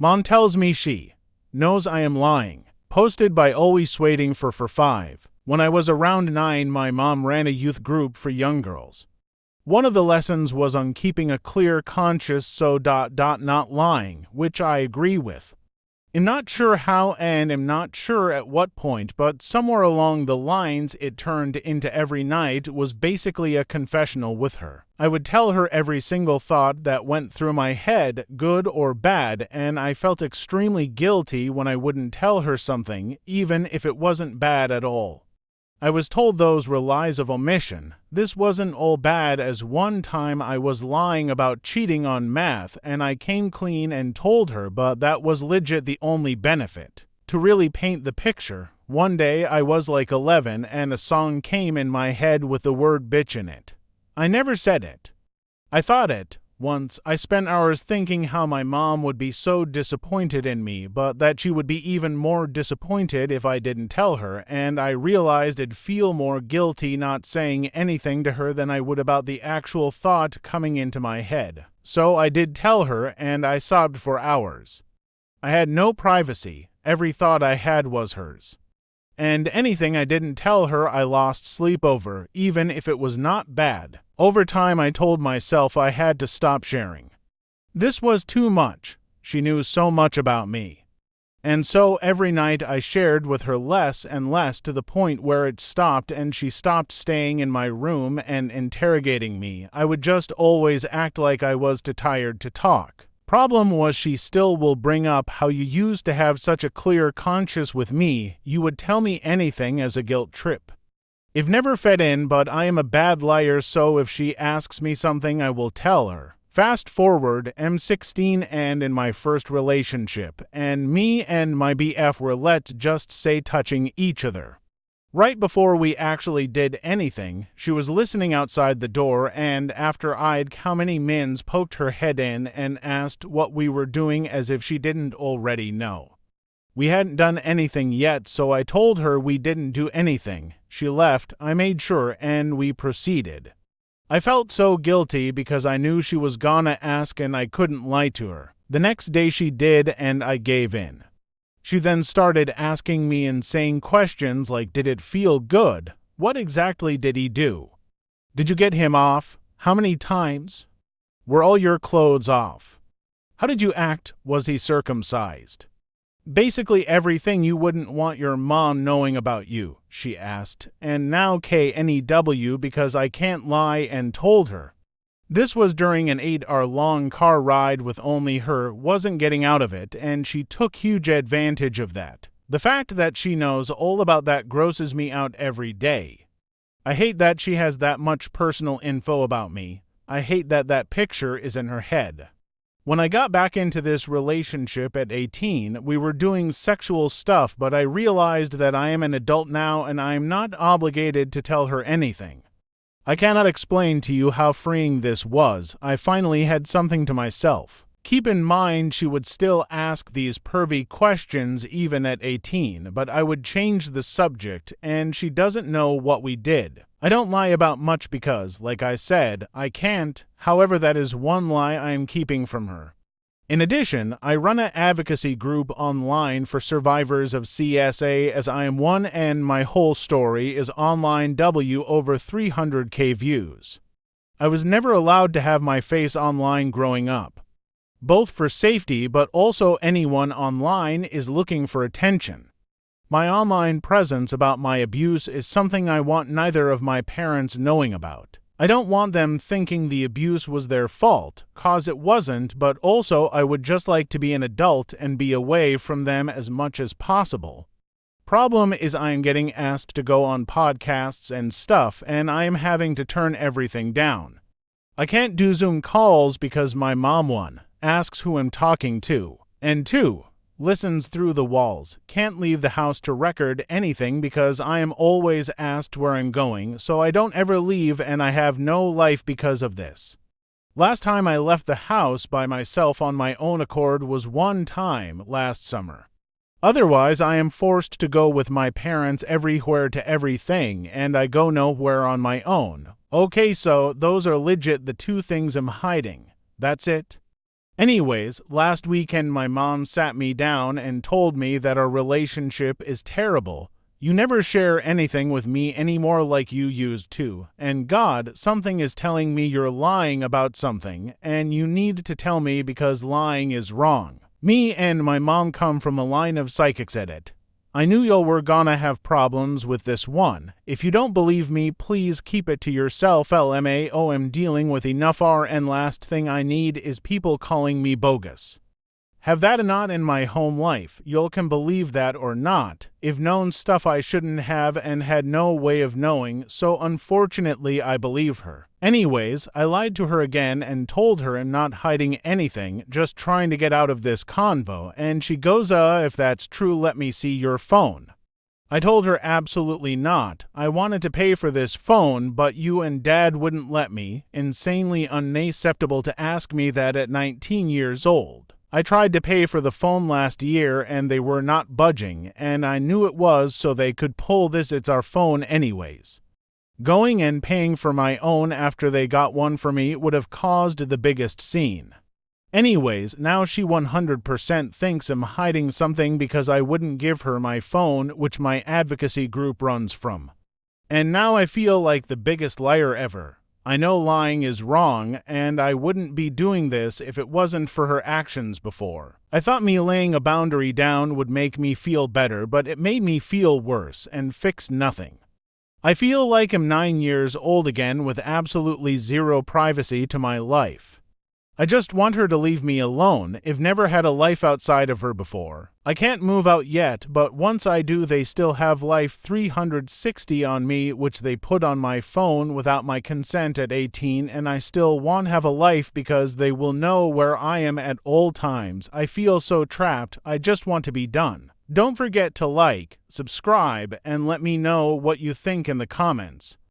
Mom tells me she knows I am lying. Posted by Always Waiting for 5. When I was around 9, my mom ran a youth group for young girls. One of the lessons was on keeping a clear conscience, not lying, which I agree with. I'm not sure how and am not sure at what point, but somewhere along the lines it turned into every night was basically a confessional with her. I would tell her every single thought that went through my head, good or bad, and I felt extremely guilty when I wouldn't tell her something, even if it wasn't bad at all. I was told those were lies of omission. This wasn't all bad, as one time I was lying about cheating on math and I came clean and told her, but that was legit the only benefit. To really paint the picture, one day I was like 11 and a song came in my head with the word bitch in it. I never said it. I thought it. Once, I spent hours thinking how my mom would be so disappointed in me, but that she would be even more disappointed if I didn't tell her, and I realized I'd feel more guilty not saying anything to her than I would about the actual thought coming into my head. So I did tell her, and I sobbed for hours. I had no privacy. Every thought I had was hers. And anything I didn't tell her I lost sleep over, even if it was not bad. Over time I told myself I had to stop sharing. This was too much. She knew so much about me. And so every night I shared with her less and less, to the point where it stopped and she stopped staying in my room and interrogating me. I would just always act like I was too tired to talk. Problem was, she still will bring up how you used to have such a clear conscience with me. You would tell me anything as a guilt trip. I've never fed in, but I am a bad liar, so if she asks me something I will tell her. Fast forward, I'm 16 and in my first relationship, and me and my BF were, let's just say, touching each other. Right before we actually did anything, she was listening outside the door, and after I'd how many mins poked her head in and asked what we were doing as if she didn't already know. We hadn't done anything yet, so I told her we didn't do anything. She left, I made sure, and we proceeded. I felt so guilty because I knew she was gonna ask and I couldn't lie to her. The next day she did, and I gave in. She then started asking me insane questions like, did it feel good? What exactly did he do? Did you get him off? How many times? Were all your clothes off? How did you act? Was he circumcised? Basically everything you wouldn't want your mom knowing about you, she asked, and now KNEW because I can't lie and told her. This was during an 8-hour-long car ride with only her, wasn't getting out of it, and she took huge advantage of that. The fact that she knows all about that grosses me out every day. I hate that she has that much personal info about me. I hate that that picture is in her head. When I got back into this relationship at 18, we were doing sexual stuff, but I realized that I am an adult now and I am not obligated to tell her anything. I cannot explain to you how freeing this was. I finally had something to myself. Keep in mind she would still ask these pervy questions even at 18, but I would change the subject, and she doesn't know what we did. I don't lie about much because, like I said, I can't. However, that is one lie I am keeping from her. In addition, I run an advocacy group online for survivors of CSA, as I am one, and my whole story is online over 300,000 views. I was never allowed to have my face online growing up. Both for safety, but also anyone online is looking for attention. My online presence about my abuse is something I want neither of my parents knowing about. I don't want them thinking the abuse was their fault, cause it wasn't, but also I would just like to be an adult and be away from them as much as possible. Problem is I am getting asked to go on podcasts and stuff, and I am having to turn everything down. I can't do Zoom calls because my mom, 1, asks who I'm talking to, and 2, listens through the walls. Can't leave the house to record anything because I am always asked where I'm going, so I don't ever leave and I have no life because of this. Last time I left the house by myself on my own accord was one time last summer. Otherwise, I am forced to go with my parents everywhere to everything, and I go nowhere on my own. Okay, so those are legit the 2 things I'm hiding. That's it. Anyways, last weekend my mom sat me down and told me that our relationship is terrible. You never share anything with me anymore like you used to, and God, something is telling me you're lying about something, and you need to tell me because lying is wrong. Me and my mom come from a line of psychics at it. I knew y'all were gonna have problems with this one. If you don't believe me, please keep it to yourself. LMAO, I'm dealing with enough and last thing I need is people calling me bogus. Have that not in my home life. Y'all can believe that or not. I've known stuff I shouldn't have and had no way of knowing, so unfortunately I believe her. Anyways, I lied to her again and told her I'm not hiding anything, just trying to get out of this convo, and she goes, if that's true, let me see your phone. I told her absolutely not. I wanted to pay for this phone, but you and Dad wouldn't let me. Insanely unacceptable to ask me that at 19 years old. I tried to pay for the phone last year and they were not budging, and I knew it was so they could pull this it's our phone anyways. Going and paying for my own after they got one for me would have caused the biggest scene. Anyways, now she 100% thinks I'm hiding something because I wouldn't give her my phone, which my advocacy group runs from. And now I feel like the biggest liar ever. I know lying is wrong, and I wouldn't be doing this if it wasn't for her actions before. I thought me laying a boundary down would make me feel better, but it made me feel worse and fixed nothing. I feel like I'm 9 years old again with absolutely zero privacy to my life. I just want her to leave me alone. I've never had a life outside of her before. I can't move out yet, but once I do, they still have life 360 on me, which they put on my phone without my consent at 18, and I still won't have a life because they will know where I am at all times. I feel so trapped. I just want to be done. Don't forget to like, subscribe, and let me know what you think in the comments.